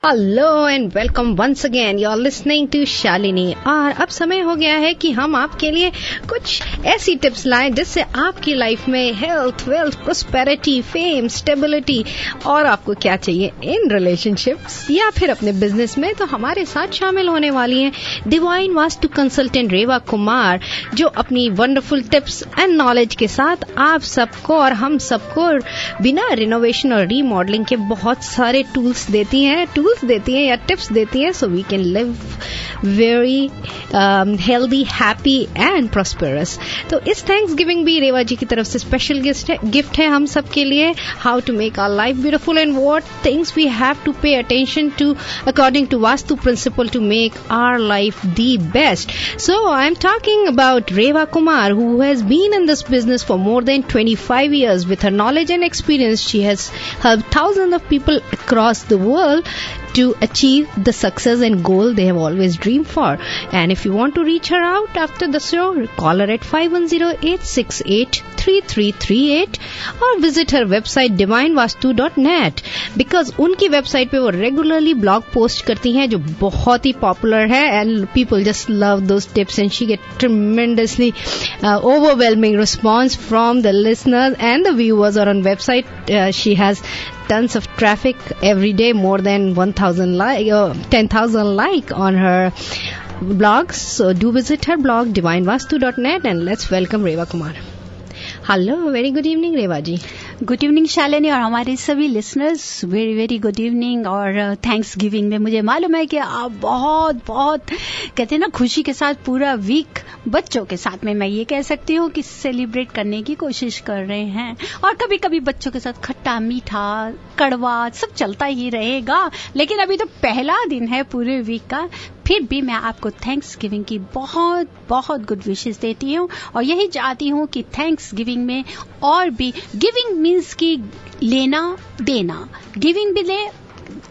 Hello and welcome once again, you are listening to Shalini. और अब समय हो गया है कि हम आपके लिए कुछ ऐसी टिप्स लाएं जिससे आपकी लाइफ में health, wealth, prosperity, fame, stability और आपको क्या चाहिए इन रिलेशनशिप्स या फिर अपने बिजनेस में, तो हमारे साथ शामिल होने वाली हैं डिवाइन वास्तु कंसल्टेंट रेवा कुमार, जो अपनी वंडरफुल टिप्स एंड नॉलेज के साथ आप सबको और हम सबको बिना रिनोवेशन और रीमॉडलिंग के बहुत सारे टूल्स देती हैं या टिप्स देती हैं, so we can live very healthy, happy and prosperous. तो इस थैंक्स गिविंग भी रेवा जी की तरफ से स्पेशल गिफ्ट है हम सब के लिए, how to make our life beautiful and what things we have to pay attention to according to vastu principle to make our life the best. So I am talking about Reva Kumar, who has been in this business for more than 25 years. With her knowledge and experience, she has helped thousands of people across the world to achieve the success and goal they have always dreamed for. And if you want to reach her out after the show, call her at 510-868-3338 or visit her website divinevastu.net, because उनकी website पे वो regularly blog post करती हैं जो बहुत ही popular है, and people just love those tips and she get tremendously overwhelming response from the listeners and the viewers. Or on website she has tons of traffic every day, more than 10,000 like on her blogs. So do visit her blog divinevastu.net and let's welcome Reva Kumar. Hello, very good evening Reva ji. Good evening Shalini, और हमारे सभी listeners very very good evening. और thanksgiving में मुझे मालूम है कि आप बहुत कहते हैं ना खुशी के साथ पूरा वीक बच्चों के साथ में, मैं ये कह सकती हूँ कि सेलिब्रेट करने की कोशिश कर रहे हैं। और कभी कभी बच्चों के साथ खट्टा मीठा कड़वा सब चलता ही रहेगा, लेकिन अभी तो पहला दिन है पूरे वीक का, फिर भी मैं आपको थैंक्स गिविंग की बहुत गुड विशेष देती हूँ। और यही चाहती हूँ कि थैंक्स गिविंग में और भी, गिविंग मीन्स कि लेना देना, गिविंग भी ले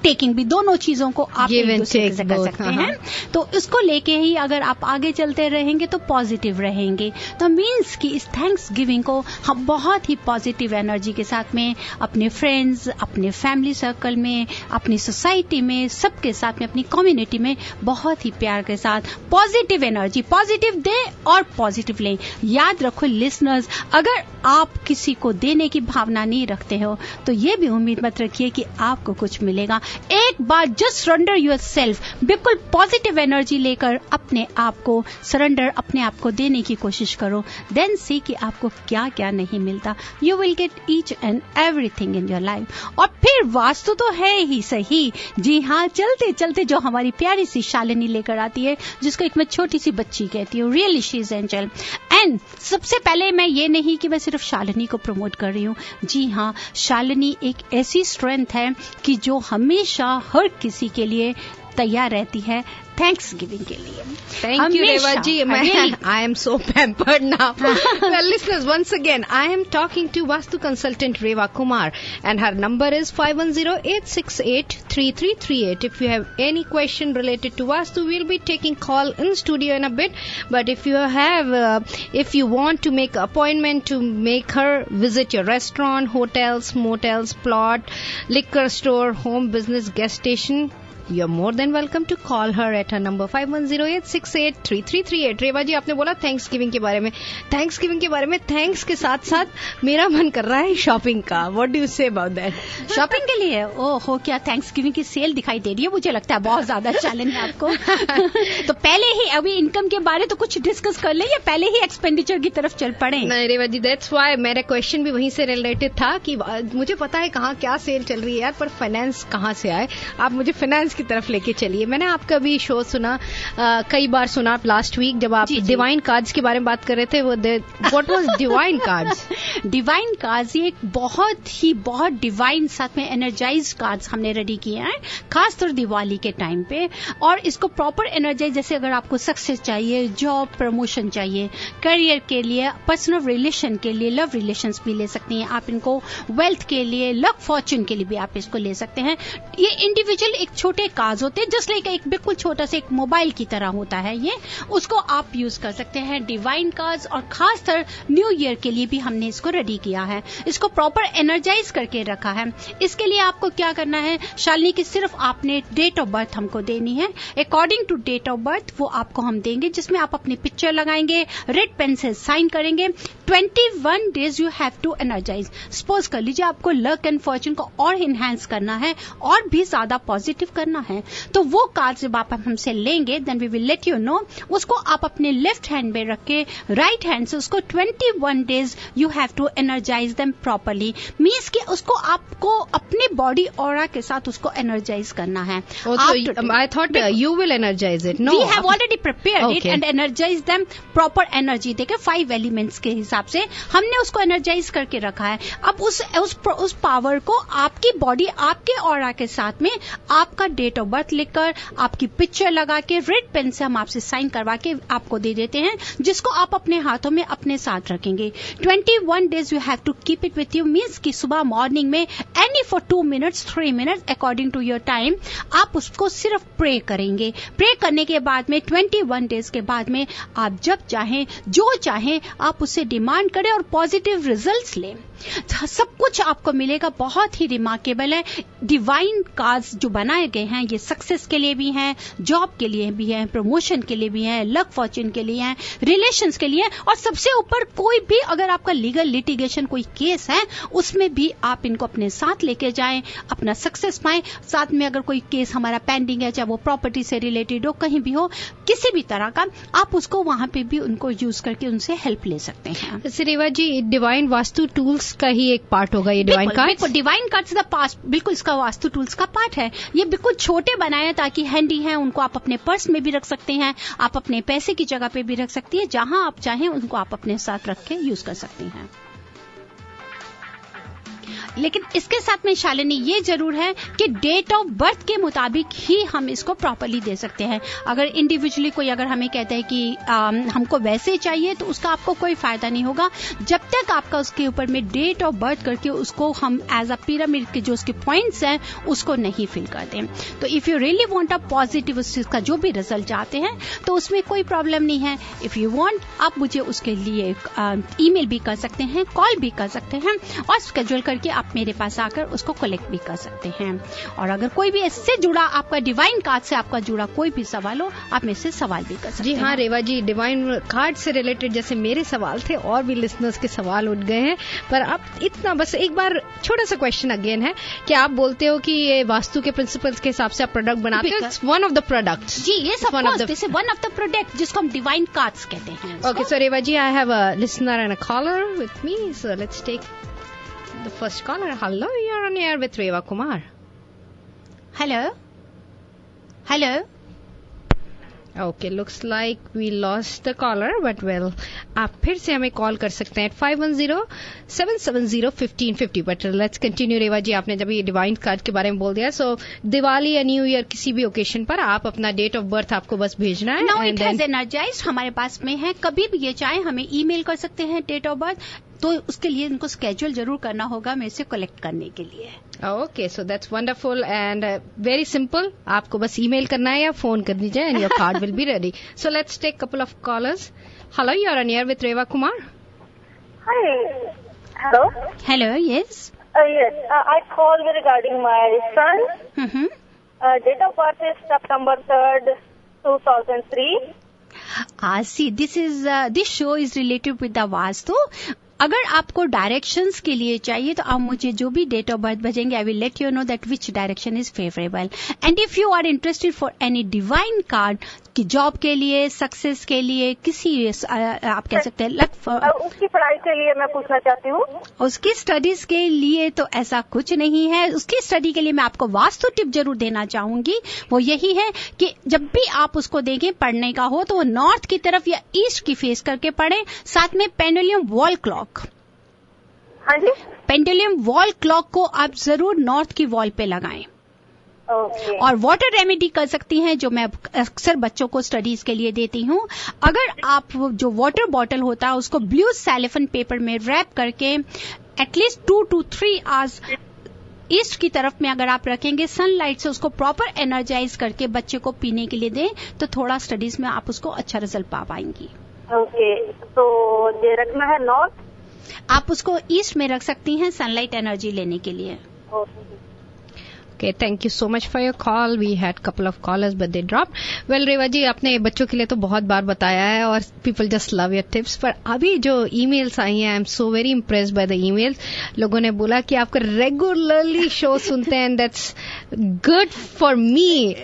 टेकिंग भी, दोनों चीजों को आप एक दूसरे से कर सकते हैं। तो इसको लेके ही अगर आप आगे चलते रहेंगे तो पॉजिटिव रहेंगे। तो मीन्स कि इस थैंक्स गिविंग को हम बहुत ही पॉजिटिव एनर्जी के साथ में अपने फ्रेंड्स, अपने फैमिली सर्कल में, अपनी सोसाइटी में, सबके साथ में, अपनी कम्युनिटी में बहुत ही प्यार के साथ पॉजिटिव एनर्जी, पॉजिटिव दे और पॉजिटिव लें। याद रखो लिसनर्स, अगर आप किसी को देने की भावना नहीं रखते हो तो ये भी उम्मीद मत रखिए कि आपको कुछ मिलेगा। एक बार जस्ट सरेंडर योरसेल्फ, बिल्कुल पॉजिटिव एनर्जी लेकर अपने आप को सरेंडर, अपने आप को देने की कोशिश करो, देन सी कि आपको क्या क्या नहीं मिलता। You will gate each and everything in your life. और फिर वास्तु तो है ही सही, जी हाँ, चलते चलते जो हमारी प्यारी सी शालिनी लेकर आती है, जिसको एक मैं छोटी सी बच्ची कहती हूँ, really she is angel. And सबसे पहले मैं ये नहीं कि मैं सिर्फ शालिनी को प्रमोट कर रही हूँ, जी हाँ, शालिनी एक ऐसी स्ट्रेंथ है कि जो हमेशा हर किसी के लिए तैयार रहती है थैंक्स गिविंग के लिए। Thank you, Reva ji. I am so pampered now. Well, listeners, once again, I am talking to Vastu consultant Reva Kumar, and her number is 510-868-3338. If you have any question related to Vastu, we'll be taking call in studio in a bit. But if you want to make an appointment to make her visit your restaurant, hotels, motels, plot, liquor store, home business, gas station, you're more than welcome to call her at her number 510-868-3338. रेवा जी, आपने बोला thanks giving के बारे में, thanks के साथ साथ मेरा मन कर रहा है शॉपिंग का। What do you say about that? Shopping के लिए ओहो, क्या थैंक्स गिविंग की सेल दिखाई दे रही है? मुझे लगता है बहुत ज्यादा चैलेंज है आपको। तो पहले ही अभी इनकम के बारे तो कुछ डिस्कस कर ले या पहले ही एक्सपेंडिचर की तरफ चल पड़े? नहीं रेवा जी, दैट्स व्हाई मेरा क्वेश्चन भी वहीं से रिलेटेड था कि मुझे पता है कहाँ क्या सेल चल रही है यार, पर फाइनेंस कहाँ से आए? आप मुझे फाइनेंस की तरफ लेके चलिए। मैंने आपका भी शो सुना, कई बार सुना लास्ट वीक, जब आप डिवाइन कार्ड्स के बारे में बात कर रहे थे। What was divine cards? Divine cards ये एक बहुत डिवाइन साथ में एनर्जाइज कार्ड्स हमने रेडी किए हैं, खासतौर दिवाली के टाइम पे। और इसको प्रॉपर एनर्जाइज, जैसे अगर आपको सक्सेस चाहिए, जॉब प्रमोशन चाहिए, करियर के लिए, पर्सनल रिलेशन के लिए, लव रिलेशंस भी ले सकती हैं आप इनको, वेल्थ के लिए, लक फॉर्चून के लिए भी आप इसको ले सकते हैं। ये इंडिविजुअल एक छोटे कार्ड्स होते हैं, जस्ट लाइक एक बिल्कुल छोटा छोटा सा एक मोबाइल की तरह होता है ये, उसको आप यूज कर सकते हैं डिवाइन कार्ड्स, और खासकर न्यू ईयर के लिए भी हमने इसको रेडी किया है, इसको प्रॉपर एनर्जाइज करके रखा है। इसके लिए आपको क्या करना है शालिनी, की सिर्फ आपने डेट ऑफ बर्थ हमको देनी है, according to date of birth वो आपको हम देंगे, जिसमें आप अपनी पिक्चर लगाएंगे, रेड पेन से साइन करेंगे। 21 days you have to energize. Suppose कर लीजिए आपको लक एंड फॉर्चून को और इनहेंस करना है और भी ज्यादा पॉजिटिव करना है, तो वो कार्ड जब आप हमसे लेंगे then we will let you know. उसको आप अपने लेफ्ट हैंड में रख के राइट हैंड से उसको 21 days you have to energize them properly, means कि उसको आपको अपने बॉडी ऑरा के साथ उसको एनर्जाइज करना है। I thought you will energize it. No, we have already prepared it and energized them proper energy देके 5 एलिमेंट्स के हिसाब से हमने उसको एनर्जाइज करके रखा है। अब उस पावर को आपकी बॉडी, आपके ऑरा के साथ में आपका डेट ऑफ बर्थ लिखकर, आपकी पिक्चर लगा के, रेड पेन से हम आपसे साइन करवा के आपको दे देते हैं, जिसको आप अपने हाथों में अपने साथ रखेंगे। 21 days you have to keep it with you, means कि सुबह मॉर्निंग में any for 2 minutes 3 minutes according to your time आप उसको सिर्फ प्रे करेंगे। प्रे करने के बाद में 21 डेज के बाद में आप जब चाहें जो चाहें आप उससे डिमांड करें और पॉजिटिव रिजल्ट्स लें। सब कुछ आपको मिलेगा, बहुत ही रिमार्केबल है। डिवाइन कार्ड्स जो बनाए गए हैं ये सक्सेस के लिए भी हैं, जॉब के लिए भी हैं, प्रमोशन के लिए भी हैं, लक फॉर्चून के लिए हैं, रिलेशंस के लिए, और सबसे ऊपर कोई भी अगर आपका लीगल लिटिगेशन कोई केस है उसमें भी आप इनको अपने साथ लेके जाएं, अपना सक्सेस पाएं। साथ में अगर कोई केस हमारा पेंडिंग है, चाहे वो प्रॉपर्टी से रिलेटेड हो, कहीं भी हो, किसी भी तरह का, आप उसको वहां पे भी उनको यूज करके उनसे हेल्प ले सकते हैं। रेवा जी, डिवाइन वास्तु टूल्स का ही एक पार्ट होगा ये डिवाइन कार्ड्स? डिवाइन कार्ड्स द पास बिल्कुल इसका वास्तु टूल्स का पार्ट है। ये बिल्कुल छोटे बनाए हैं ताकि हैंडी हैं, उनको आप अपने पर्स में भी रख सकते हैं, आप अपने पैसे की जगह पे भी रख सकती है, जहां आप चाहें उनको आप अपने साथ रख के यूज कर सकती हैं। लेकिन इसके साथ में शालिनी ये जरूर है कि डेट ऑफ बर्थ के मुताबिक ही हम इसको प्रॉपरली दे सकते हैं। अगर इंडिविजुअली कोई अगर हमें कहता है कि हमको वैसे चाहिए, तो उसका आपको कोई फायदा नहीं होगा जब तक आपका उसके ऊपर में डेट ऑफ बर्थ करके उसको हम एज अ पिरामिड के जो उसके पॉइंट्स हैं उसको नहीं फिल कर दें। तो if you really want a positive उसका जो भी रिजल्ट चाहते हैं तो उसमें कोई प्रॉब्लम नहीं है। इफ यू वांट आप मुझे उसके लिए ईमेल भी कर सकते हैं, कॉल भी कर सकते हैं, और स्केड्यूल करके आप मेरे पास आकर उसको कलेक्ट भी कर सकते हैं। और अगर कोई भी इससे जुड़ा आपका डिवाइन कार्ड से आपका जुड़ा कोई भी सवाल हो, आप मेरे से सवाल भी कर सकते हैं। जी हाँ रेवा जी, डिवाइन कार्ड से रिलेटेड जैसे मेरे सवाल थे और भी लिसनर्स के सवाल उठ गए हैं, पर अब इतना बस एक बार छोटा सा क्वेश्चन अगेन है कि आप बोलते हो कि ये वास्तु के प्रिंसिपल्स के हिसाब से आप प्रोडक्ट बनाते हो, it's one of the products. जी, ये वन ऑफ द प्रोडक्ट जिसको हम डिवाइन कार्ड्स कहते हैं। Okay, so Reva ji, I have a listener and a caller with me, so let's take the first caller. Hello, you're on air with Reva Kumar. Hello. Hello. Okay, looks like we lost the caller, but well, आप फिर से हमें call कर सकते हैं 510-770-1550. But let's continue. Reva ji, आपने जब ये डिवाइन कार्ड के बारे में बोल दिया, सो दिवाली या न्यू ईयर किसी भी ओकेशन पर आप अपना डेट ऑफ बर्थ आपको बस भेजना है। नाउ इट हैज एनर्जाइज्ड हमारे पास में है, कभी भी ये चाहे हमें ईमेल कर सकते हैं डेट ऑफ बर्थ, तो उसके लिए इनको स्केड्यूल जरूर करना होगा मेरे से कलेक्ट करने के लिए। Okay, so that's wonderful and very simple. आपको बस ईमेल करना है या फोन कर दीजिए and your card will be ready. So let's take couple of callers. Hello, you are on air with Reva Kumar. Hi. Hello. Hello. Yes. Yes. I called regarding my son. Mm-hmm. Date of birth is September 3rd, 2003. See, this show is related with the Vastu. अगर आपको directions के लिए चाहिए तो आप मुझे जो भी डेट ऑफ बर्थ भेजेंगे, I will let you know that which direction is favourable. And if you are interested for any divine card कि जॉब के लिए, सक्सेस के लिए, किसी आप कह सकते हैं उसकी पढ़ाई के लिए मैं पूछना चाहती हूँ। उसकी स्टडीज के लिए तो ऐसा कुछ नहीं है। उसकी स्टडी के लिए मैं आपको वास्तु टिप जरूर देना चाहूंगी, वो यही है कि जब भी आप उसको देखें पढ़ने का हो तो वो नॉर्थ की तरफ या ईस्ट की फेस करके पढ़े। साथ में पेंडुलम वॉल क्लॉक, हाँ जी, पेंडुलम वॉल क्लॉक को आप जरूर नॉर्थ की वॉल पे लगाएं। Okay. और वाटर रेमेडी कर सकती हैं, जो मैं अक्सर बच्चों को स्टडीज के लिए देती हूँ। अगर आप जो वाटर बॉटल होता है उसको ब्लू सैलिफन पेपर में रैप करके एटलीस्ट 2 to 3 आवर्स ईस्ट की तरफ में अगर आप रखेंगे, सनलाइट से उसको प्रॉपर एनर्जाइज करके बच्चे को पीने के लिए दें, तो थोड़ा स्टडीज में आप उसको अच्छा रिजल्ट पा पाएंगी। ओके, तो ये रखना है नॉर्थ? आप उसको ईस्ट में रख सकती हैं सनलाइट एनर्जी लेने के लिए। Okay, thank you so much for your call. We had couple of callers but they dropped. Well, रेवा जी, आपने बच्चों के लिए तो बहुत बार बताया है और people just love your tips. पर अभी जो emails आई हैं, I'm so very impressed by the emails. लोगों ने बोला कि आपका regularly show सुनते हैं, and that's good for me.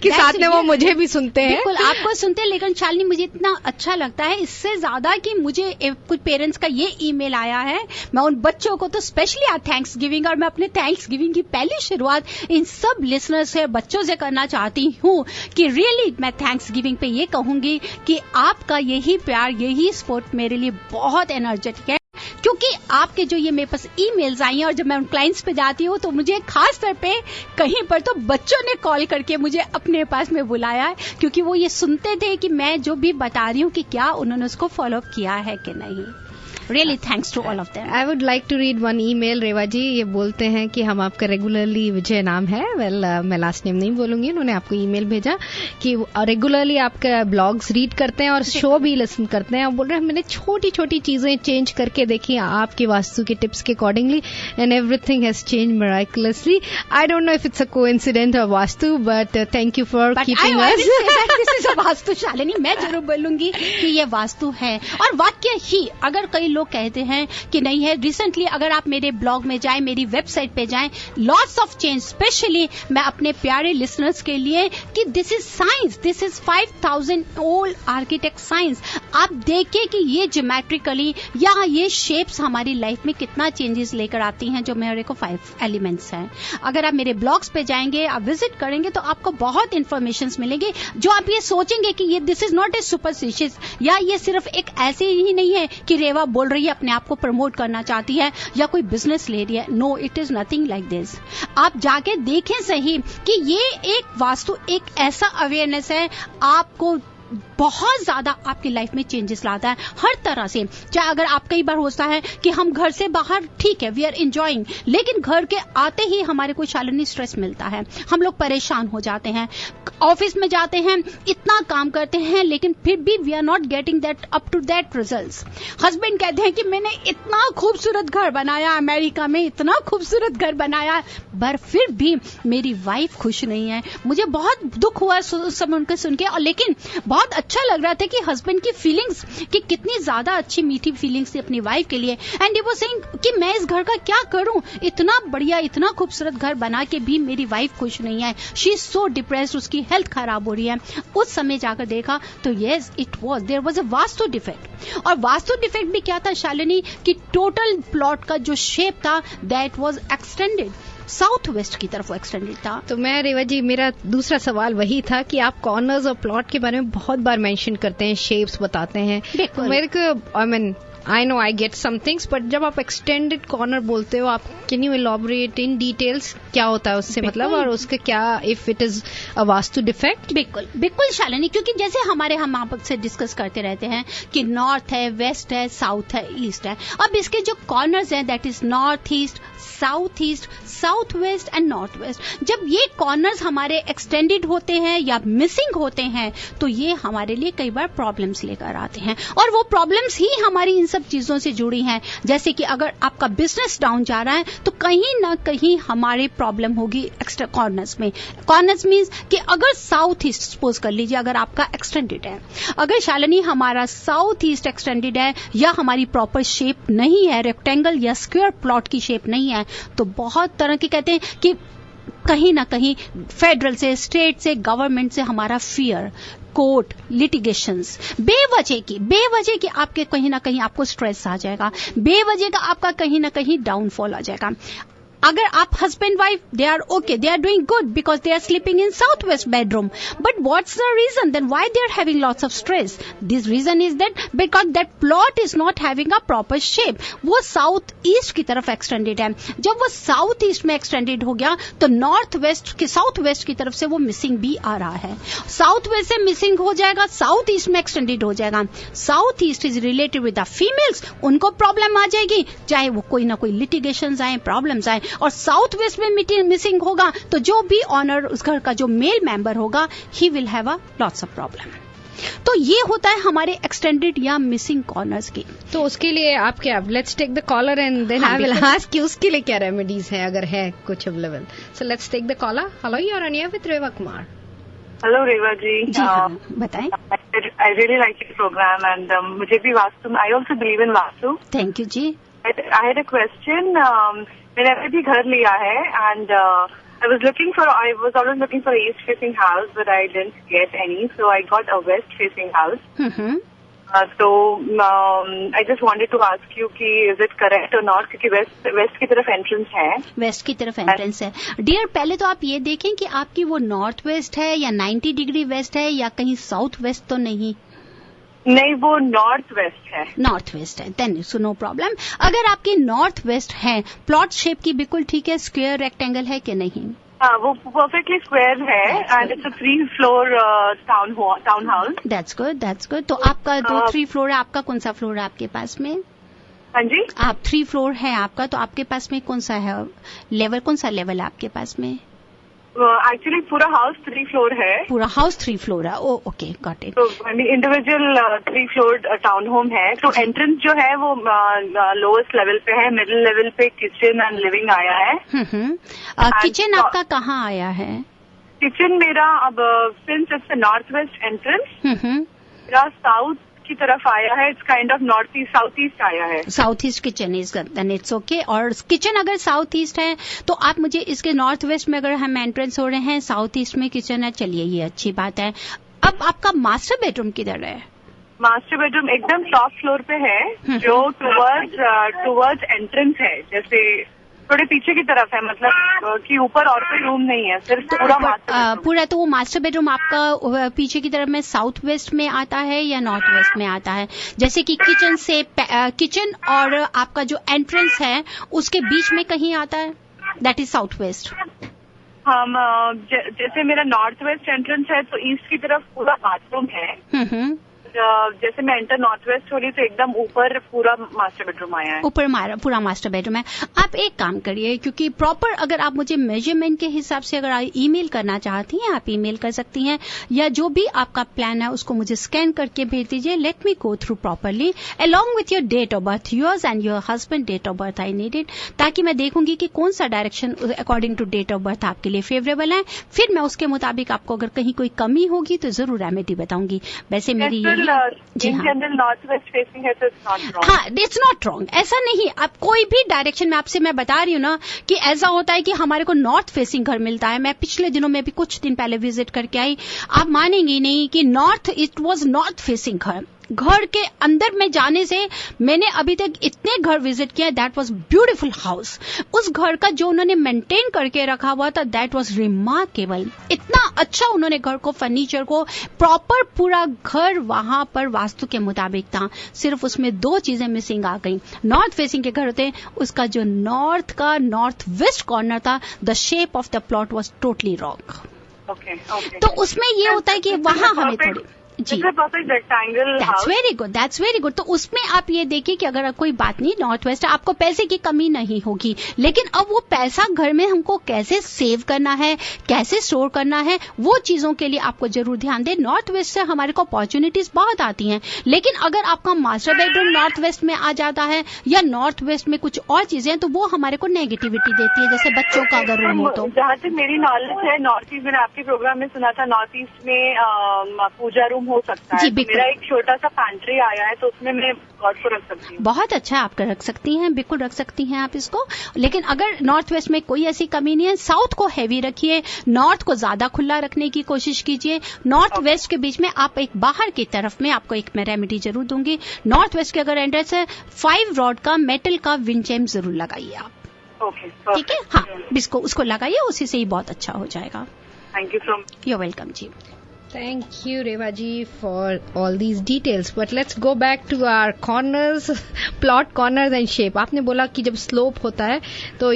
कि साथ में वो मुझे भी सुनते हैं। बिल्कुल, आपको सुनते हैं, लेकिन शालिनी मुझे इतना अच्छा लगता है इससे ज्यादा कि मुझे कुछ पेरेंट्स का ये ईमेल आया है। मैं उन बच्चों को तो स्पेशली आज थैंक्स गिविंग, और मैं अपने थैंक्स गिविंग की पहली शुरुआत इन सब लिसनर्स से, बच्चों से करना चाहती हूँ कि रियली मैं थैंक्स गिविंग पे ये कहूंगी कि आपका यही प्यार, यही सपोर्ट मेरे लिए बहुत एनर्जेटिक है, क्योंकि आपके जो ये मेरे पास ईमेल्स आई हैं और जब मैं उन क्लाइंट्स पे जाती हूँ तो मुझे खास तौर पे कहीं पर तो बच्चों ने कॉल करके मुझे अपने पास में बुलाया है, क्योंकि वो ये सुनते थे कि मैं जो भी बता रही हूँ कि क्या उन्होंने उसको फॉलो अप किया है कि नहीं। Really thanks to all of them. I would like to read one email. रेवा जी ये बोलते हैं कि हम आपका रेगुलरली, विजय नाम है, मैं लास्ट नेम नहीं बोलूंगी, उन्होंने आपको ईमेल भेजा कि रेगुलरली आपका ब्लॉग्स रीड करते हैं और शो भी लिसन करते हैं। और बोल रहे हैं मैंने छोटी छोटी चीजें चेंज करके देखी आपकी वास्तु के टिप्स के accordingly, and everything has change miraculously. I don't know if it's a coincident or vastu, but thank you for keeping us. This is a vastu Shalini, मैं जरूर बोलूंगी कि ये वास्तु है। और वाक्य ही, अगर कई लोग कहते हैं कि नहीं है, रिसेंटली अगर आप मेरे ब्लॉग में जाएं, मेरी वेबसाइट पे जाएं, लॉट्स ऑफ चेंज, स्पेशली मैं अपने प्यारे लिसनर्स के लिए कि this is science, this is 5000 old architect science. आप देखिए कि ये ज्योमेट्रिकली या ये शेप्स हमारी लाइफ में कितना चेंजेस लेकर आती हैं, जो मेरे को 5 एलिमेंट्स हैं। अगर आप मेरे ब्लॉग्स पे जाएंगे, आप विजिट करेंगे, तो आपको बहुत इन्फॉर्मेशन मिलेंगे जो आप ये सोचेंगे कि ये this is not a superstitious, या ये सिर्फ एक ऐसे ही नहीं है कि रेवा बोल रही है, अपने आप को प्रमोट करना चाहती है या कोई बिजनेस ले रही है। No, it is nothing like this. आप जाके देखें सही कि ये एक वास्तु एक ऐसा अवेयरनेस है, आपको बहुत ज्यादा आपकी लाइफ में चेंजेस लाता है हर तरह से। चाहे अगर आप कई बार होता है कि हम घर से बाहर, ठीक है, वी आर एंजॉयिंग, लेकिन घर के आते ही हमारे को शालिनी स्ट्रेस मिलता है, हम लोग परेशान हो जाते हैं। ऑफिस में जाते हैं, इतना काम करते हैं, लेकिन फिर भी we are not getting that up to that results. Husband कहते हैं कि मैंने इतना खूबसूरत घर बनाया, अमेरिका में इतना खूबसूरत घर बनाया, पर फिर भी मेरी वाइफ खुश नहीं है। मुझे बहुत दुख हुआ सब उनके सुन के, और लेकिन बहुत अच्छा लग रहा था कि हस्बैंड की फीलिंग्स, कि कितनी ज्यादा अच्छी मीठी फीलिंग्स थी अपनी वाइफ के लिए। एंड ही वाज सेइंग कि मैं इस घर का क्या करूं, इतना बढ़िया, इतना खूबसूरत घर बना के भी मेरी वाइफ खुश नहीं है, शी इज सो डिप्रेस्ड, उसकी हेल्थ खराब हो रही है। उस समय जाकर देखा तो yes, it was, there was a vastu defect. और वास्तु डिफेक्ट भी क्या था शालिनी, कि टोटल प्लॉट का जो शेप था that was extended, south west की तरफ एक्सटेंडेड था। तो मैं, रेवा जी, मेरा दूसरा सवाल वही था कि आप कॉर्नर्स और प्लॉट के बारे में बहुत बार मेंशन करते हैं, शेप्स बताते हैं, तो मेरे को I know I get some things, but जब आप extended corner बोलते हो, आप can you elaborate in details क्या होता है उससे मतलब, और उसके क्या if it is a vastu defect? बिल्कुल शालिनी, क्योंकि जैसे हम आपसे डिस्कस करते रहते हैं कि नॉर्थ है, वेस्ट है, साउथ है, ईस्ट है। अब इसके जो कॉर्नर्स हैं that is north east, south west and north west. जब ये कॉर्नर्स हमारे एक्सटेंडेड होते हैं या मिसिंग होते हैं, तो ये हमारे लिए कई बार प्रॉब्लम्स लेकर आते हैं, और वो प्रॉब्लम्स ही हमारी इन सब चीजों से जुड़ी हैं। जैसे कि अगर आपका बिजनेस डाउन जा रहा है, तो कहीं ना कहीं हमारी प्रॉब्लम होगी एक्स्ट्रा कॉर्नर्स में। कॉर्नर्स मीन्स कि अगर साउथ ईस्ट सपोज कर लीजिए, अगर आपका एक्सटेंडेड है, अगर शालिनी हमारा साउथ ईस्ट एक्सटेंडेड है या हमारी प्रॉपर शेप नहीं है, रेक्टेंगल या स्क्वायर प्लॉट की शेप नहीं है, तो बहुत तरह के कहते हैं कि कहीं ना कहीं फेडरल से, स्टेट से, गवर्नमेंट से हमारा फियर, कोर्ट, लिटिगेशंस, बेवजह की आपके कहीं ना कहीं आपको स्ट्रेस आ जाएगा, बेवजह का आपका कहीं ना कहीं डाउनफॉल आ जाएगा। अगर आप husband wife, they are okay, they are doing good because they are sleeping in south west bedroom, but what's the reason then why they are having lots of stress? This reason is that because that plot is not having a proper shape. वो south east की तरफ extended है। जब वो south east में extended हो गया, तो साउथ वेस्ट की तरफ से वो मिसिंग भी आ रहा है। साउथ वेस्ट से मिसिंग हो जाएगा, साउथ ईस्ट में एक्सटेंडेड हो जाएगा। South east is related with the females, उनको प्रॉब्लम आ जाएगी, चाहे वो कोई ना कोई लिटिगेशन आए, प्रॉब्लम्स आए। और साउथ वेस्ट में मिसिंग होगा तो जो भी ऑनर उस घर का जो मेल मेंबर होगा he will have a lots of problem. तो ये होता है हमारे एक्सटेंडेड या मिसिंग कॉर्नर्स की। तो उसके लिए आप क्या, let's take the caller and then I will ask कि उसके लिए क्या रेमेडीज है अगर है कुछ available. So let's take the caller. Hello, you are on air with Reva Kumar. Hello Reva ji. जी हाँ, बताएं। I really like your programme and मुझे भी vastu, I also believe in vastu. Thank you जी। I had a question. मैंने अभी भी घर लिया है and I was always looking for a east-facing house, but I didn't get any, so I got a west-facing house. Mm-hmm. So I just wanted to ask you कि is it correct or not? क्योंकि west की तरफ entrance है. Waste की तरफ entrance है। Dear, पहले तो आप ये देखें कि आपकी वो नॉर्थ वेस्ट है या 90 डिग्री वेस्ट है या कहीं साउथ वेस्ट तो नहीं। नहीं, वो नॉर्थ वेस्ट है। नॉर्थ वेस्ट है, देन सो नो प्रॉब्लम। अगर आपकी नॉर्थ वेस्ट है, प्लॉट शेप की बिल्कुल ठीक है, स्क्वायर रेक्टेंगल है कि नहीं? हाँ, वो परफेक्टली स्क्वायर है and it's a 3 floor town house. That's good. तो आपका 2-3 फ्लोर है, आपका कौन सा फ्लोर है आपके पास में? हाँ जी, आप 3 फ्लोर है आपका, तो आपके पास में कौन सा है लेवल, कौन सा लेवल है आपके पास में? एक्चुअली पूरा हाउस 3 फ्लोर है। पूरा हाउस 3 फ्लोर है। ओ ओके, गॉट इट। तो इंडिविजुअल 3 फ्लोर टाउन होम है। तो एंट्रेंस जो है वो लोएस्ट लेवल पे है, मिडिल लेवल पे किचन एंड लिविंग आया है। किचन आपका कहाँ आया है? किचन मेरा अब since it's north west entrance, मेरा साउथ की तरफ आया है। It's kind of north east, south east आया है। South east kitchen is then it's okay. और किचन अगर साउथ ईस्ट है तो आप मुझे इसके नॉर्थ वेस्ट में अगर हम एंट्रेंस हो रहे हैं, साउथ ईस्ट में किचन है, चलिए ये अच्छी बात है। अब आपका मास्टर बेडरूम किधर है? मास्टर बेडरूम एकदम टॉप फ्लोर पे है, जो टुवर्ड्स एंट्रेंस है, जैसे थोड़े पीछे की तरफ है, मतलब कि ऊपर और कोई रूम नहीं है, सिर्फ पूरा मास्टर पूरा। तो वो मास्टर बेडरूम आपका पीछे की तरफ में साउथ वेस्ट में आता है या नॉर्थ वेस्ट में आता है? जैसे कि किचन से किचन और आपका जो एंट्रेंस है उसके बीच में कहीं आता है, दैट इज साउथ वेस्ट। हम जैसे मेरा नॉर्थ वेस्ट एंट्रेंस है तो ईस्ट की तरफ पूरा बाथरूम है। जैसे मैं एंटर नॉर्थ वेस्ट हो रही तो एकदम ऊपर पूरा मास्टर बेडरूम आया है। ऊपर पूरा मास्टर बेडरूम है। आप एक काम करिए, क्योंकि प्रॉपर अगर आप मुझे मेजरमेंट के हिसाब से अगर आप ईमेल करना चाहती हैं, आप ईमेल कर सकती हैं, या जो भी आपका प्लान है उसको मुझे स्कैन करके भेज दीजिए। Let me go through properly along with your date of birth, yours and your husband date of birth I need it, ताकि मैं देखूंगी कि कौन सा direction according to date of birth आपके लिए फेवरेबल है। फिर मैं उसके मुताबिक आपको अगर कहीं कोई कमी होगी तो जरूर रेमेडी बताऊंगी। वैसे मेरी जी हाँ, नॉर्थ वेस्ट फेसिंग है तो हाँ, इट्स नॉट रॉन्ग। ऐसा नहीं, आप कोई भी डायरेक्शन में, आपसे मैं बता रही हूँ ना कि ऐसा होता है कि हमारे को नॉर्थ फेसिंग घर मिलता है। मैं पिछले दिनों में भी कुछ दिन पहले विजिट करके आई, आप मानेंगी नहीं कि इट वॉज नॉर्थ फेसिंग घर के अंदर में जाने से मैंने अभी तक इतने घर विजिट किया, दैट वाज ब्यूटीफुल हाउस। उस घर का जो उन्होंने मेंटेन करके रखा हुआ था, दैट वाज रिमार्केबल। इतना अच्छा उन्होंने घर को, फर्नीचर को, प्रॉपर पूरा घर वहां पर वास्तु के मुताबिक था। सिर्फ उसमें 2 चीजें मिसिंग आ गई। नॉर्थ फेसिंग के घर होते, उसका जो नॉर्थ वेस्ट कॉर्नर था, the shape of the plot was totally wrong. तो उसमें ये होता है कि वहां हमें थोड़ी जी, दैट्स वेरी गुड। तो उसमें आप ये देखिए कि अगर कोई बात नहीं, नॉर्थ वेस्ट आपको पैसे की कमी नहीं होगी, लेकिन अब वो पैसा घर में हमको कैसे सेव करना है, कैसे स्टोर करना है, वो चीजों के लिए आपको जरूर ध्यान दें। नॉर्थ वेस्ट से हमारे को अपॉर्चुनिटीज बहुत आती हैं, लेकिन अगर आपका मास्टर बेडरूम नॉर्थ वेस्ट में आ जाता है या नॉर्थ वेस्ट में कुछ और चीजें, तो वो हमारे को नेगेटिविटी देती है। जैसे बच्चों का अगर रूम हो तो, जहाँ तक मेरी नॉलेज है, नॉर्थ ईस्ट, मैंने आपके प्रोग्राम में सुना था, नॉर्थ ईस्ट में पूजा रूम हो सकता है। तो मेरा एक छोटा सा पैंट्री आया है, तो उसमें मैं गॉड को रख सकती हूँ। बहुत अच्छा, आप रख सकती हैं, बिल्कुल रख सकती हैं आप इसको। लेकिन अगर नॉर्थ वेस्ट में कोई ऐसी कमी नहीं है, साउथ को हैवी रखिए, नॉर्थ को ज्यादा खुला रखने की कोशिश कीजिए। नॉर्थ वेस्ट के बीच में आप एक बाहर की तरफ में आपको एक मैं रेमेडी जरूर दूंगी। नॉर्थ वेस्ट के अगर एंट्रेंस है, 5 रॉड का मेटल का विंड चैम जरूर लगाइए आप। ठीक है, हाँ, उसको लगाइए, उसी से ही बहुत अच्छा हो जाएगा। Thank you so much. You welcome जी। Thank you, Reva ji, for all these details. But let's go back to our corners, plot corners and shape. आपने बोला कि जब स्लोप होता है तो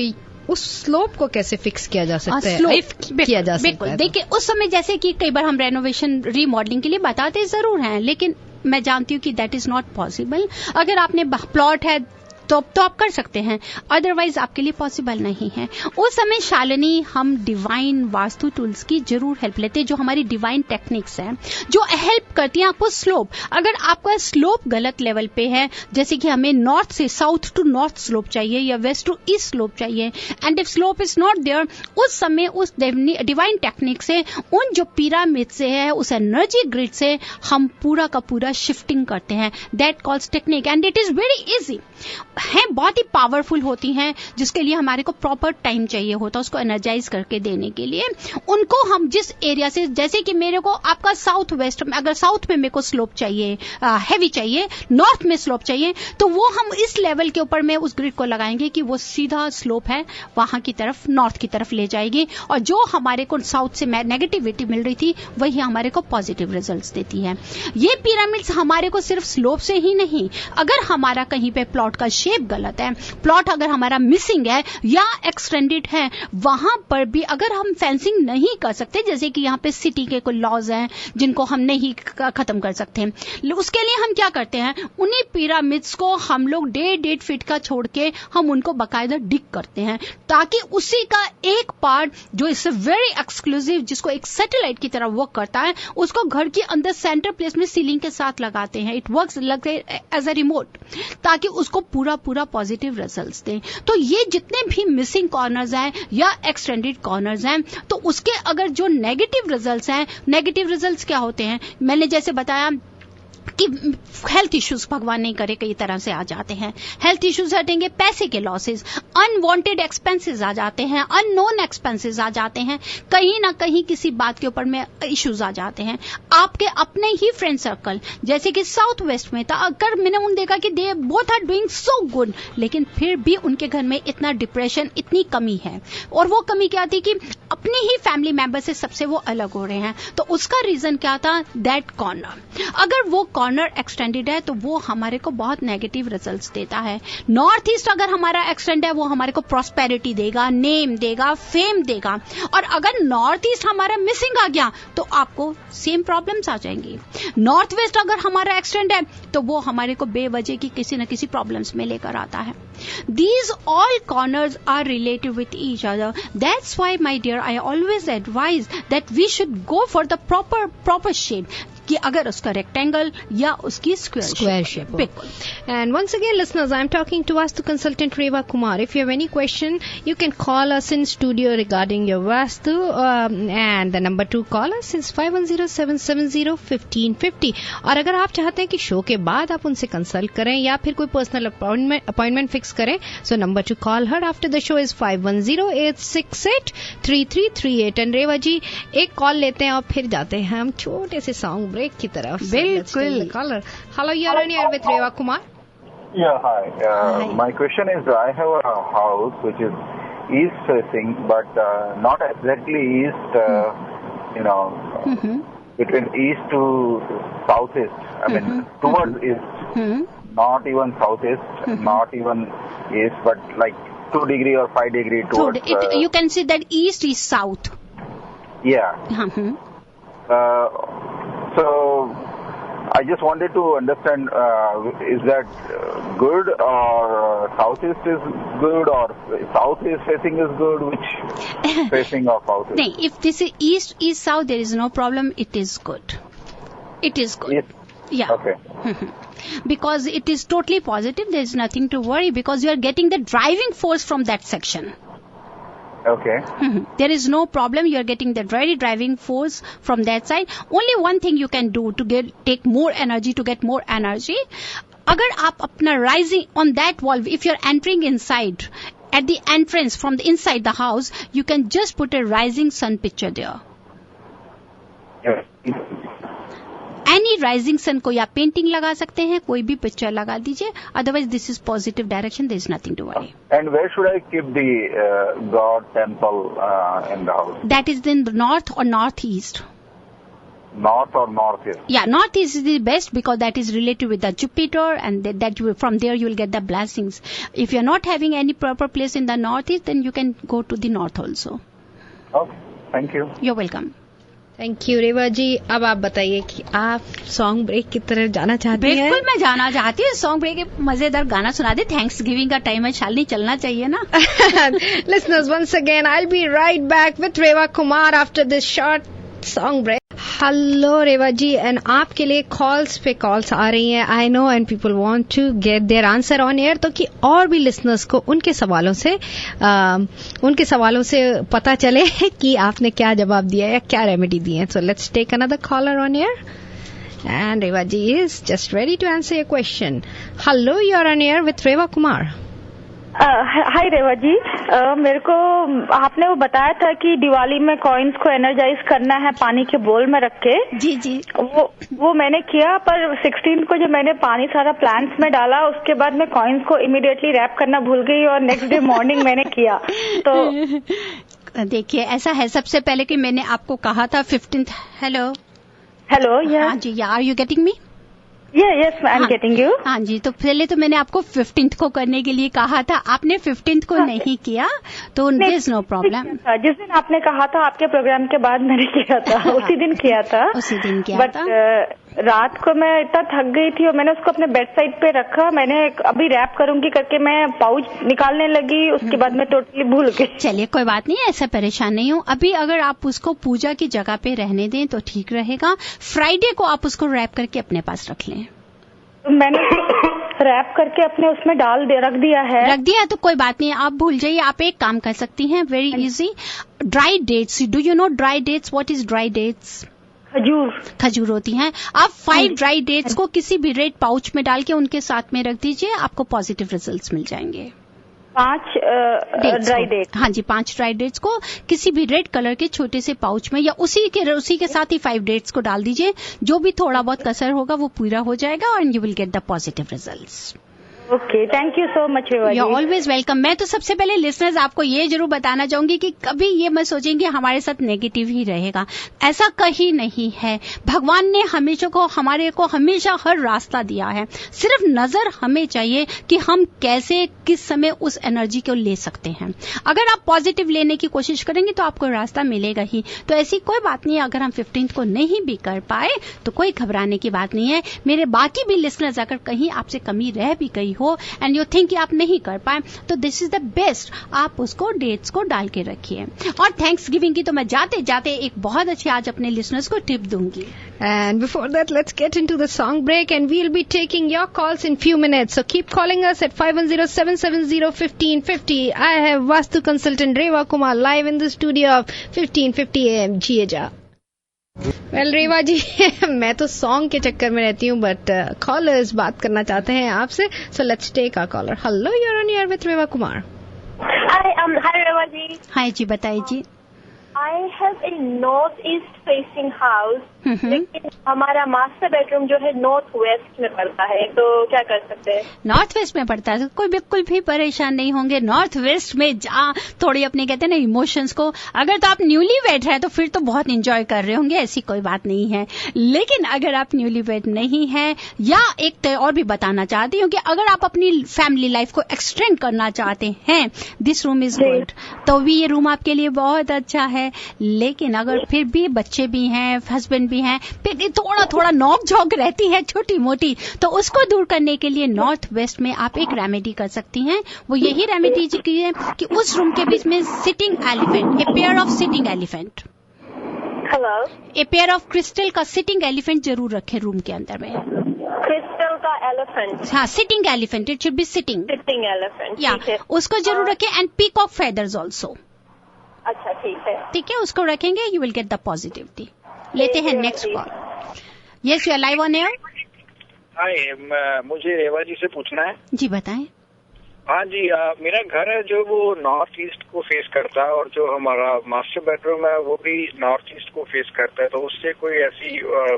उस स्लोप को कैसे फिक्स किया जा सकता है, किया जा सकता है? देखिए, उस समय जैसे कि कई बार हम रेनोवेशन, रीमॉडलिंग के लिए बताते जरूर हैं, लेकिन मैं जानती हूँ कि दैट इज नॉट पॉसिबल। अगर आपने प्लॉट है तो आप कर सकते हैं, अदरवाइज आपके लिए पॉसिबल नहीं है। उस समय शालिनी हम डिवाइन वास्तु टूल्स की जरूर हेल्प लेते हैं, जो हमारी डिवाइन टेक्निक्स हैं, जो हेल्प करती हैं आपको स्लोप। अगर आपका स्लोप गलत लेवल पे है, जैसे कि हमें नॉर्थ से साउथ टू नॉर्थ स्लोप चाहिए या वेस्ट टू ईस्ट स्लोप चाहिए, and if slope is not there, उस समय उस डिवाइन टेक्निक से उन जो पिरामिड से है, उस एनर्जी ग्रिड से हम पूरा का पूरा शिफ्टिंग करते हैं। That calls technique and it is very easy है, बहुत ही पावरफुल होती हैं, जिसके लिए हमारे को प्रॉपर टाइम चाहिए होता है उसको एनर्जाइज करके देने के लिए। उनको हम जिस एरिया से, जैसे कि मेरे को आपका साउथ वेस्ट में, अगर साउथ में मेरे को स्लोप चाहिए, हैवी चाहिए, नॉर्थ में स्लोप चाहिए, तो वो हम इस लेवल के ऊपर में उस ग्रिड को लगाएंगे कि वो सीधा स्लोप है वहां की तरफ, नॉर्थ की तरफ ले जाएगी, और जो हमारे को साउथ से नेगेटिविटी मिल रही थी वही हमारे को पॉजिटिव रिजल्ट्स देती है। ये पिरामिड्स हमारे को सिर्फ स्लोप से ही नहीं, अगर हमारा कहीं पे प्लॉट का शेप गलत है, प्लॉट अगर हमारा मिसिंग है या एक्सटेंडेड है, वहां पर भी अगर हम फेंसिंग नहीं कर सकते, जैसे कि यहाँ पे सिटी के कुछ लॉज हैं जिनको हम नहीं खत्म कर सकते, उसके लिए हम क्या करते हैं, उन्हीं पिरामिड्स को हम लोग 1.5 फीट का छोड़ के हम उनको बाकायदा डिग करते हैं, ताकि उसी का एक पार्ट जो इस वेरी एक्सक्लूसिव, जिसको एक सैटेलाइट की तरह वर्क करता है, उसको घर के अंदर सेंटर प्लेस में सीलिंग के साथ लगाते हैं। It works as a remote, ताकि उसको पूरा पॉजिटिव रिजल्ट्स दें। तो ये जितने भी मिसिंग कॉर्नर्स हैं या एक्सटेंडेड कॉर्नर्स हैं, तो उसके अगर जो नेगेटिव रिजल्ट्स हैं, नेगेटिव रिजल्ट्स क्या होते हैं, मैंने जैसे बताया कि हेल्थ इश्यूज भगवान नहीं करे कई तरह से आ जाते हैं। हेल्थ इश्यूज हटेंगे, पैसे के लॉसेस, अनवांटेड एक्सपेंसेस आ जाते हैं, अननोन एक्सपेंसेस आ जाते हैं, कहीं ना कहीं किसी बात के ऊपर में इश्यूज आ जाते हैं। आपके अपने ही फ्रेंड सर्कल, जैसे कि साउथ वेस्ट में था, अगर मैंने उन देखा कि they both are doing so good, लेकिन फिर भी उनके घर में इतना डिप्रेशन, इतनी कमी है, और वो कमी क्या थी कि अपने ही फैमिली मेंबर से सबसे वो अलग हो रहे हैं। तो उसका रीजन क्या था, दैट कॉर्नर। अगर वो कॉर्नर एक्सटेंडेड है तो वो हमारे को बहुत नेगेटिव रिजल्ट्स देता है। नॉर्थ ईस्ट अगर हमारा एक्सटेंड है, वो हमारे को प्रॉस्पेरिटी देगा, नेम देगा, फेम देगा, और अगर नॉर्थ ईस्ट हमारा मिसिंग आ गया तो आपको सेम प्रॉब्लम्स आ जाएंगी। नॉर्थ वेस्ट अगर हमारा एक्सटेंड है तो वो हमारे को बेवजह की किसी न किसी प्रॉब्लम्स में लेकर आता है। These all corners are related with each other. That's why, my dear, I always advise that we should go for the proper shape. कि अगर उसका रेक्टेंगल या उसकी स्क्वायर शेप। बिल्कुल। And once again, listeners, I'm talking to Vastu consultant Reva Kumar. If you have any question, you can call us in studio regarding your Vastu, and the number to call us is 510-770-1550. और अगर आप चाहते हैं कि show के बाद आप उनसे कंसल्ट करें या फिर कोई पर्सनल अपॉइंटमेंट फिक्स करें, so number to call her after the show is 510-868-3338. And रेवा जी, एक कॉल लेते हैं और फिर जाते हैं हम छोटे से सॉन्ग ब्रेक की तरफ। बिल्कुल। Hello, you're on air with Reva Kumar. Yeah, hi. My question is, I have a house which is east facing, but not exactly east, between east to southeast. I mean, towards east, not even southeast, not even east, but like 2 degree or 5 degree towards. You can see that east is south. Yeah. So I just wanted to understand, is that good, or southeast is good, or southeast facing is good? Which facing of house is? No, if this is east south, there is no problem. It is good. It is good. Yes. Yeah. Okay. Because it is totally positive. There is nothing to worry because you are getting the driving force from that section. Okay. There is no problem. You are getting the driving force from that side. Only one thing you can do to take more energy, to get more energy. अगर आप अपना rising on that wall, if you are entering inside, at the entrance from the inside the house, you can just put a rising sun picture there. Yeah. Any rising sun को या painting लगा सकते हैं, कोई भी picture लगा दीजिए, otherwise this is positive direction, there is nothing to worry. And where should I keep the god temple in the house? That is in the north or north east. North or northeast? Yeah, northeast is the best because that is related with the Jupiter, and from there you will get the blessings. If you are not having any proper place in the northeast, then you can go to the north also. Okay, thank you. You're welcome. Thank you Reva ji. अब आप बताइए कि आप song break की तरफ जाना चाहती हैं? बिल्कुल मैं जाना चाहती हूँ। सॉन्ग ब्रेक एक मजेदार गाना सुना दे। थैंक्स गिविंग का टाइम है, शालिनी चलना चाहिए ना। Listeners, once again, I'll be right back with Reva Kumar after this short song break. Hello Reva ji, and आपके लिए कॉल्स पे कॉल्स आ रही हैं, I know, and people want to get their answer on air, तो कि और भी लिसनर्स को उनके सवालों से पता चले कि आपने क्या जवाब दिया या क्या रेमेडी दी है। So let's take another caller on air, and Reva ji is just ready to answer your question. Hello, you are on air with Reva Kumar. Hi Reva ji, मेरे को आपने वो बताया था कि दिवाली में कॉइन्स को एनर्जाइज करना है पानी के बोल में रख के। जी जी, वो मैंने किया, पर 16 को जब मैंने पानी सारा प्लांट्स में डाला, उसके बाद मैं कॉइन्स को इमीडिएटली रैप करना भूल गई और नेक्स्ट डे मॉर्निंग मैंने किया। तो देखिए ऐसा है, सबसे पहले कि मैंने आपको कहा था 15th। हेलो, हाँ जी, are you getting me? Yes, I am getting you. हाँ जी, तो पहले तो मैंने आपको 15th को करने के लिए कहा था, आपने 15th को नहीं किया, तो देयर इज नो प्रॉब्लम। जिस दिन आपने कहा था आपके प्रोग्राम के बाद मैंने किया था, उसी दिन किया था। बट रात को मैं इतना थक गई थी और मैंने उसको अपने बेड साइड पे रखा। मैंने अभी रैप करूंगी करके मैं पाउच निकालने लगी, उसके बाद मैं टोटली भूल गई। चलिए कोई बात नहीं, ऐसा परेशान नहीं हो। अभी अगर आप उसको पूजा की जगह पे रहने दें तो ठीक रहेगा। फ्राइडे को आप उसको रैप करके अपने पास रख लें। मैंने रैप करके अपने उसमें रख दिया तो कोई बात नहीं, आप भूल जाइए। आप एक काम कर सकती हैं, very easy, dry dates. Do you know dry dates? What is dry dates? खजूर होती हैं। आप 5 ड्राई डेट्स को किसी भी रेड पाउच में डाल के उनके साथ में रख दीजिए, आपको पॉजिटिव रिजल्ट्स मिल जाएंगे। 5 ड्राई डेट्स? हाँ जी, 5 ड्राई डेट्स को किसी भी रेड कलर के छोटे से पाउच में, या उसी के साथ ही 5 डेट्स को डाल दीजिए। जो भी थोड़ा बहुत कसर होगा वो पूरा हो जाएगा, और you will get the positive results. Okay, thank you so much. You are always welcome. मैं तो सबसे पहले लिसनर्स आपको ये जरूर बताना चाहूंगी कि कभी ये मत सोचेंगे हमारे साथ नेगेटिव ही रहेगा, ऐसा कहीं नहीं है। भगवान ने हमारे को हमेशा हर रास्ता दिया है, सिर्फ नजर हमें चाहिए कि हम कैसे किस समय उस एनर्जी को ले सकते हैं। अगर आप पॉजिटिव लेने की कोशिश करेंगे तो आपको रास्ता मिलेगा ही। तो ऐसी कोई बात नहीं है, अगर हम 15th को नहीं भी कर पाए तो कोई घबराने की बात नहीं है। मेरे बाकी भी लिसनर्स अगर कहीं आपसे कमी रह भी गई हो एंड यू थिंक कि आप नहीं कर पाए, तो दिस इज द बेस्ट, आप उसको डेट्स को डाल के रखिए। और थैंक्स गिविंग की तो मैं जाते जाते एक बहुत अच्छी आज अपने लिसनर्स को टिप दूंगी। And before that, let's get into the song break, and we'll be taking your calls in few minutes. So keep calling us at 510-770-1550. I have Vastu consultant Reva Kumar live in the studio of 1550 AM. Jiya. Well, रेवा जी, मैं तो song के चक्कर में रहती हूँ, but callers बात करना चाहते हैं आपसे। So let's take a caller. Hello, you are on air with Reva Kumar. Hi Reva ji. Hi जी, बताइए जी। I have a north-east facing house, लेकिन हमारा मास्टर बेडरूम जो है नॉर्थ वेस्ट में पड़ता है, तो क्या कर सकते हैं? नॉर्थ वेस्ट में पड़ता है तो कोई बिल्कुल भी परेशान नहीं होंगे। नॉर्थ वेस्ट में थोड़ी अपने कहते हैं ना इमोशंस को, अगर तो आप न्यूली वेड है तो फिर तो बहुत एंजॉय कर रहे होंगे, ऐसी कोई बात नहीं है। लेकिन अगर आप न्यूली वेड नहीं है, या एक तो और भी बताना चाहती हूँ कि अगर आप अपनी फैमिली लाइफ को एक्सटेंड करना चाहते हैं, दिस रूम इज गुड, तो भी ये रूम आपके लिए बहुत अच्छा है। लेकिन अगर फिर भी बच्चे भी हैं, हस्बैंड भी हैं, फिर थोड़ा नोक झोंक रहती है छोटी मोटी, तो उसको दूर करने के लिए नॉर्थ वेस्ट में आप एक रेमेडी कर सकती हैं। वो यही रेमेडी की है कि उस रूम के बीच में sitting elephant, a pair of sitting elephant, a pair of crystal का सिटिंग एलिफेंट जरूर रखें रूम के अंदर में। क्रिस्टल का एलिफेंट? हाँ, sitting elephant, it should be sitting elephant, या उसको जरूर रखें। And peacock feathers also. अच्छा, ठीक है, उसको रखेंगे, you will get the positivity. लेते हैं next call. Yes, you are live on air. Hi, मुझे रेवा जी से पूछना है। जी बताएं। हाँ जी, मेरा घर है जो वो नॉर्थ ईस्ट को फेस करता है, और जो हमारा मास्टर बेडरूम है वो भी नॉर्थ ईस्ट को फेस करता है, तो उससे कोई ऐसी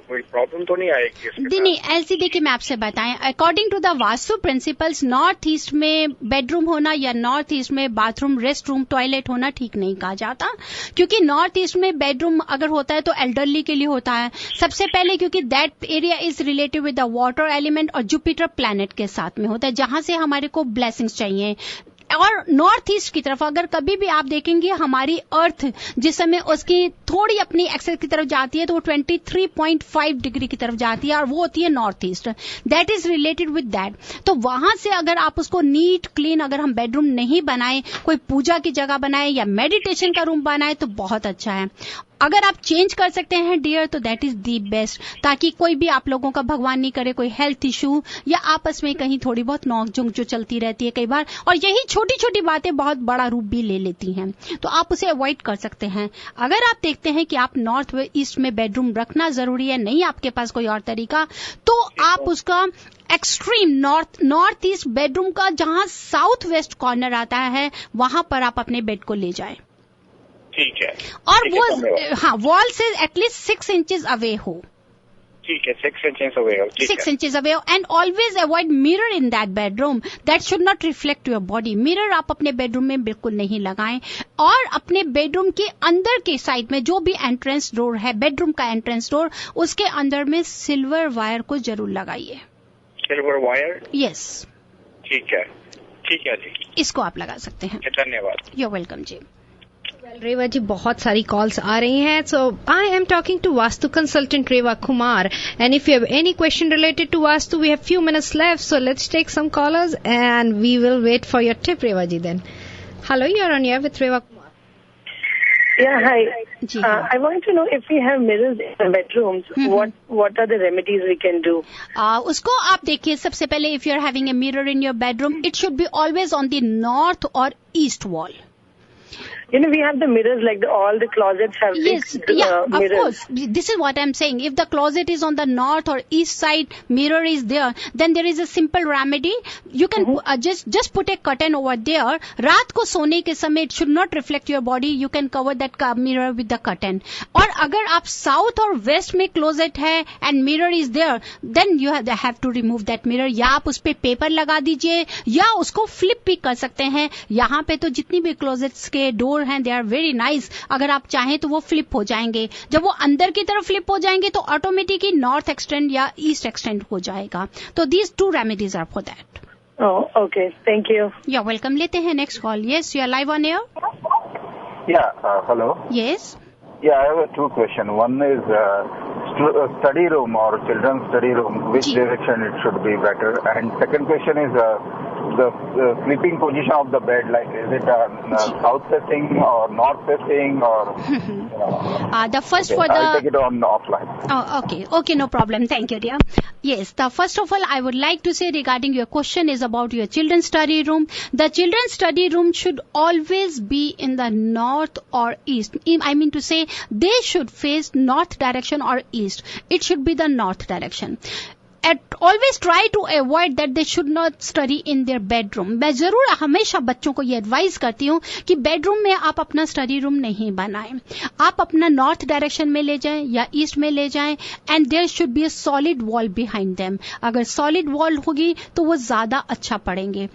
कोई प्रॉब्लम तो नहीं आएगी? नहीं, ऐसी देखिए मैं आपसे बताएं, according to the vastu principles, north east में बेडरूम होना या नॉर्थ ईस्ट में बाथरूम, रेस्ट रूम, टॉयलेट होना ठीक नहीं कहा जाता, क्योंकि नॉर्थ ईस्ट में बेडरूम अगर होता है तो एल्डरली के लिए होता है सबसे पहले, क्योंकि that area is related with the water element और जुपिटर प्लैनेट के साथ में होता है, जहां से हमारे को ब्लेसिंग्स चाहिए। और नॉर्थ ईस्ट की तरफ अगर कभी भी आप देखेंगे हमारी अर्थ जिस समय उसकी थोड़ी अपनी एक्सेस की तरफ जाती है तो वो 23.5 डिग्री की तरफ जाती है और वो होती है north east. That is related with that. तो वहां से अगर आप उसको नीट क्लीन अगर हम बेडरूम नहीं बनाए, कोई पूजा की जगह बनाए या मेडिटेशन का रूम बनाए तो बहुत अच्छा है. अगर आप चेंज कर सकते हैं डियर तो दैट इज दी बेस्ट, ताकि कोई भी आप लोगों का भगवान नहीं करे कोई हेल्थ इश्यू या आपस में कहीं थोड़ी बहुत नोकझोंक जो चलती रहती है कई बार, और यही छोटी छोटी बातें बहुत बड़ा रूप भी ले लेती हैं, तो आप उसे अवॉइड कर सकते हैं. अगर आप देखते हैं कि आप नॉर्थ ईस्ट में बेडरूम रखना जरूरी है, नहीं आपके पास कोई और तरीका, तो आप उसका एक्सट्रीम नॉर्थ ईस्ट बेडरूम का जहां साउथ वेस्ट कॉर्नर आता है वहां पर आप अपने बेड को ले जाएं. ठीक है. और वो वॉल से एटलीस्ट 6 इंचेस अवे हो. ठीक है, 6 इंचेस अवे हो. 6 इंचेस अवे हो. And always avoid mirror in that bedroom. That should not reflect your body. Mirror आप अपने बेडरूम में बिल्कुल नहीं लगाएं. और अपने बेडरूम के अंदर के साइड में जो भी एंट्रेंस डोर है, बेडरूम का एंट्रेंस डोर, उसके अंदर में सिल्वर वायर को जरूर लगाइए. Silver wire? यस. ठीक है जी. इसको आप लगा सकते हैं. धन्यवाद. यू वेलकम जी. रेवा जी, बहुत सारी कॉल्स आ रही हैं. So I am talking to vastu consultant Reva Kumar, and if you have any question related to vastu, we have few minutes left, so let's take some callers and we will wait for your tip, Reva ji. Then hello, you're on air with Reva Kumar. Yeah, hi. I wanted to know if we have mirrors in the bedrooms, what are the remedies we can do? उसको आप देखिए, सबसे पहले if you're having a mirror in your bedroom, it should be always on the north or east wall. You know, we have the mirrors, like all the closets have yes, mirrors. Of course. This is what I'm saying. If the closet is on the north or east side, mirror is there, then there is a simple remedy. You can just put a curtain over there. रात को सोने के समय it should not reflect your body. You can cover that mirror with the curtain. और अगर आप south और west में closet है and mirror is there, then you have to remove that mirror. या आप उस पे पेपर लगा दीजिए या उसको फ्लिप भी कर सकते हैं. यहाँ पे तो जितनी भी closets के डोर हैं, दे आर वेरी नाइस. अगर आप चाहें तो वो फ्लिप हो जाएंगे. जब वो अंदर की तरफ फ्लिप हो जाएंगे तो ऑटोमेटिकली नॉर्थ एक्सटेंड या ईस्ट एक्सटेंड हो जाएगा. तो these 2 remedies are for that. Okay, thank you. You are welcome. लेते हैं next call. Yes, you are live on air. Hello. Yes. Yeah, I have 2 questions. One is study room or children's study room, which direction it should be better? And second question is the sleeping position of the bed, like is it south facing or north facing or? The first for the. I'll take it on offline. Oh, okay, no problem. Thank you, dear. Yes, the first of all, I would like to say regarding your question is about your children's study room. The children's study room should always be in the north or east. I mean to say, they should face north direction or east. It should be the north direction. Always try to avoid that they should not study in their bedroom. मैं जरूर हमेशा बच्चों को ये advice करती हूँ कि bedroom में आप अपना स्टडी रूम नहीं बनाएं. आप अपना नॉर्थ डायरेक्शन में ले जाएं या ईस्ट में ले जाएं, and there should be a solid wall behind them. अगर सॉलिड वॉल होगी तो वो ज्यादा अच्छा पढ़ेंगे.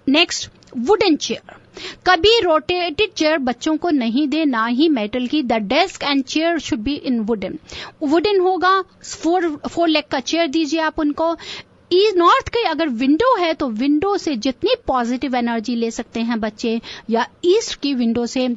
Next, wooden chair. कभी रोटेटेड चेयर बच्चों को नहीं दे, ना ही मेटल की. The desk and chair should be in wooden होगा. 4 लेग का चेयर दीजिए आप उनको. नॉर्थ के अगर विंडो है तो विंडो से जितनी पॉजिटिव एनर्जी ले सकते हैं बच्चे, या ईस्ट की विंडो से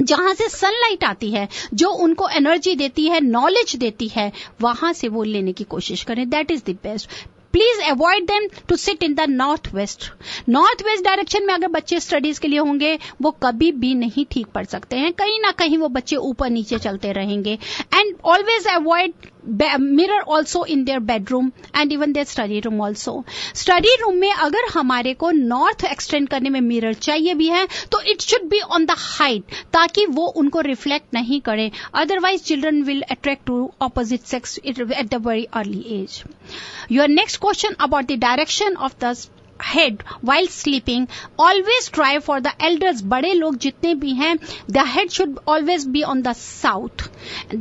जहां से सनलाइट आती है, जो उनको एनर्जी देती है, नॉलेज देती है, वहां से वो लेने की कोशिश करें. That is the best. Please avoid them to sit in the north west. North west direction में अगर बच्चे स्टडीज के लिए होंगे, वो कभी भी नहीं ठीक पढ़ सकते हैं. कहीं ना कहीं वो बच्चे ऊपर नीचे चलते रहेंगे. And always avoid mirror also in their bedroom and even there study room also. Study room में अगर हमारे को नॉर्थ एक्सटेंड करने में मिरर चाहिए भी है तो it should be on the height, ताकि वो उनको रिफ्लेक्ट नहीं करे. Otherwise children will attract to opposite sex at the very early age. Your next question about the direction of the head while sleeping, always try for the elders, बड़े लोग जितने भी हैं, the head should always be on the south.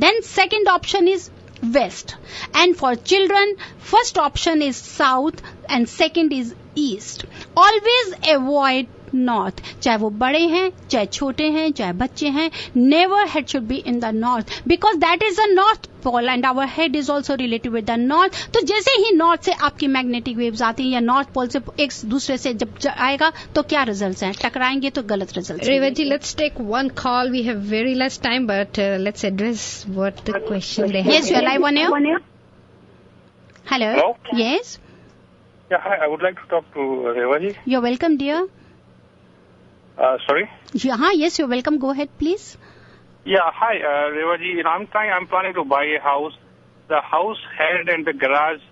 Then second option is west, and for children first option is south and second is east. Always avoid north, चाहे वो बड़े हैं, चाहे छोटे हैं, चाहे बच्चे हैं, never head should be in the north because that is the north pole and our head is also related with the north. तो जैसे ही नॉर्थ से आपकी मैग्नेटिक वेव्स आती हैं या नॉर्थ पोल से एक दूसरे से जब आएगा तो क्या रिजल्ट्स हैं? टकराएंगे तो गलत results. Reva ji, let's take one call. We have very less time but let's address what the question they have. Yes, you are live on air. Hello. Yes. Yeah, hi. I would like to talk to Reva ji. You're welcome, dear. Sorry? Yes, you're welcome. Go ahead, please. Yeah, hi, Reva ji. I'm planning to buy a house. The house head and the garage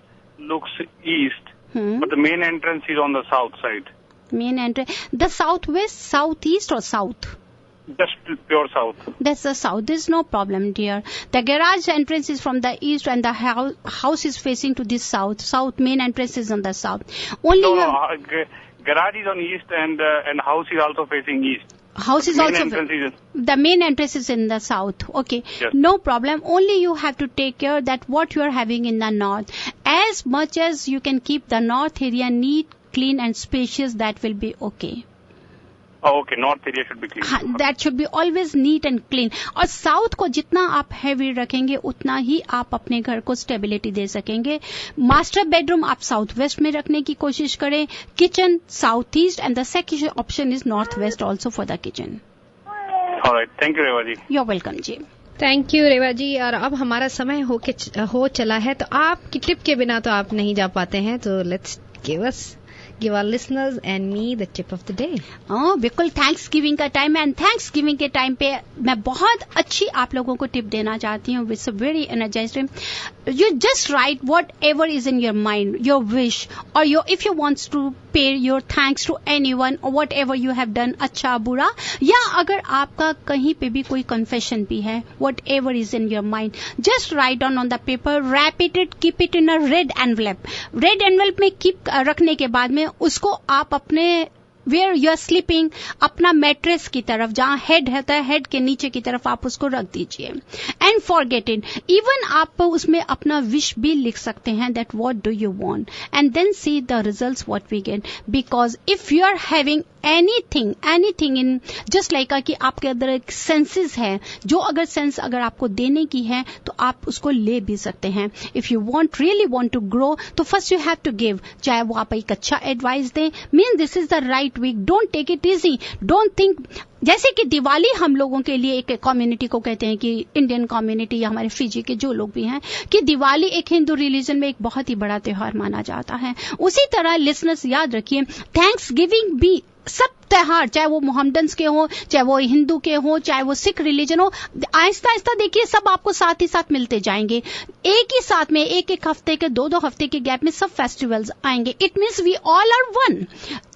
looks east, but the main entrance is on the south side. Main entrance. The southwest, southeast or south? Just pure south. That's the south. There's no problem, dear. The garage entrance is from the east and the house is facing to the south. South main entrance is on the south. Only garage is on east and house is also facing east. House is also the main entrance is in the south. Okay, yes. No problem. Only you have to take care that what you are having in the north. As much as you can keep the north area neat, clean and spacious, that will be okay. Oh, okay. North area should be clean. That should be always neat and clean. और south को जितना आप heavy रखेंगे उतना ही आप अपने घर को स्टेबिलिटी दे सकेंगे. मास्टर बेडरूम आप साउथ वेस्ट में रखने की कोशिश करें. Kitchen south east and the second option is north west also for the kitchen. Alright, thank you Reva ji. You are welcome जी. Thank you Reva ji. और अब हमारा समय हो चला है, तो आपकी टिप के बिना तो आप नहीं जा पाते हैं. तो let's give our listeners and me the tip of the day. बिल्कुल. थैंक्स गिविंग का टाइम है एंड थैंक्स गिविंग के टाइम पे मैं बहुत अच्छी आप लोगों को टिप देना चाहती हूँ with very energised. You just write whatever is in your mind, your wish, or if you want to pay your thanks to anyone or whatever you have done, अच्छा बुरा, या अगर आपका कहीं पे भी कोई confession भी है, whatever is in your mind, just write down on the paper, wrap it, keep it in a red envelope. Red envelope में keep रखने के बाद में उसको आप अपने वेयर यू आर स्लीपिंग, अपना मैट्रेस की तरफ जहां हेड रहता है, हेड के नीचे की तरफ आप उसको रख दीजिए एंड फॉरगेट इट. इवन आप उसमें अपना विश भी लिख सकते हैं that what do you want and then see the results what we get. Because if you are having anything in just like कि आपके अंदर एक सेंसेस है, जो अगर सेंस अगर आपको देने की है तो आप उसको ले भी सकते हैं. If you really want to grow तो first you have to give. चाहे वो आप एक अच्छा एडवाइस दें, mean this is the right week, don't take it easy, don't think. जैसे कि दिवाली हम लोगों के लिए एक कम्युनिटी को कहते हैं कि इंडियन कम्युनिटी या हमारे फिजी के जो लोग भी हैं कि दिवाली एक हिंदू रिलीजन में एक बहुत ही बड़ा त्योहार माना जाता है. उसी तरह लिसनर्स याद रखिए, थैंक्स गिविंग भी सब त्योहार, चाहे वो मोहम्मडन्स के हो, चाहे वो हिंदू के हो, चाहे वो सिख रिलीजन हो, आहिस्ता आहिस्ता देखिए सब आपको साथ ही साथ मिलते जाएंगे. एक ही साथ में एक हफ्ते के दो हफ्ते के गैप में सब फेस्टिवल्स आएंगे. It means we all are one.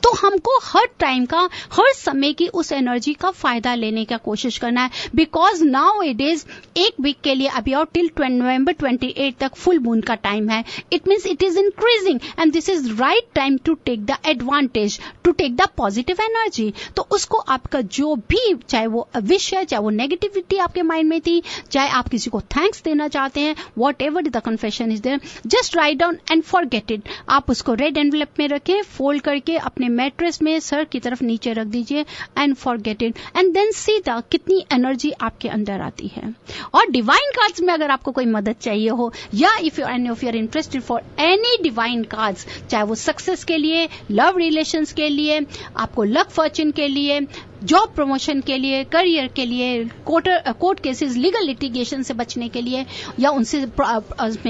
तो हमको हर टाइम का, हर समय की उस एनर्जी का फायदा लेने का कोशिश करना है. बिकॉज नाउ इट इज एक वीक के लिए अभी और टिल नवंबर 28 तक फुल मून का टाइम है. It means it is increasing and this is right time to take the advantage, to take the positive energy. तो उसको आपका जो भी, चाहे वो विश है, चाहे वो नेगेटिविटी आपके माइंड में थी, चाहे आप किसी को थैंक्स देना चाहते हैं, whatever the confession is there, just write down and forget it. आप उसको रेड एनवेलप में रखें, फोल्ड करके अपने मैट्रेस में सर की तरफ नीचे रख दीजिए and forget it and then see the कितनी एनर्जी आपके अंदर आती है. और डिवाइन कार्ड्स में अगर आपको कोई मदद चाहिए हो या if you are interested for any divine cards, चाहे वो सक्सेस के लिए, लव रिलेशंस के लिए, आपको लक फॉर्च्यून के लिए, जॉब प्रमोशन के लिए, करियर के लिए, कोर्ट केसेस, लीगल लिटिगेशन से बचने के लिए या उनसे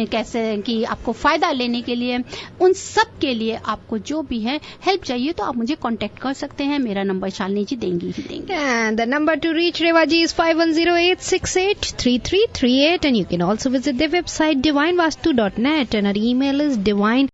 कैसे कि आपको फायदा लेने के लिए, उन सब के लिए आपको जो भी है हेल्प चाहिए तो आप मुझे कांटेक्ट कर सकते हैं. मेरा नंबर शालिनी जी देंगी ही देंगी. And the number to reach Reva ji is 5108683338 and you can also visit their website divinevastu.net and our email is divine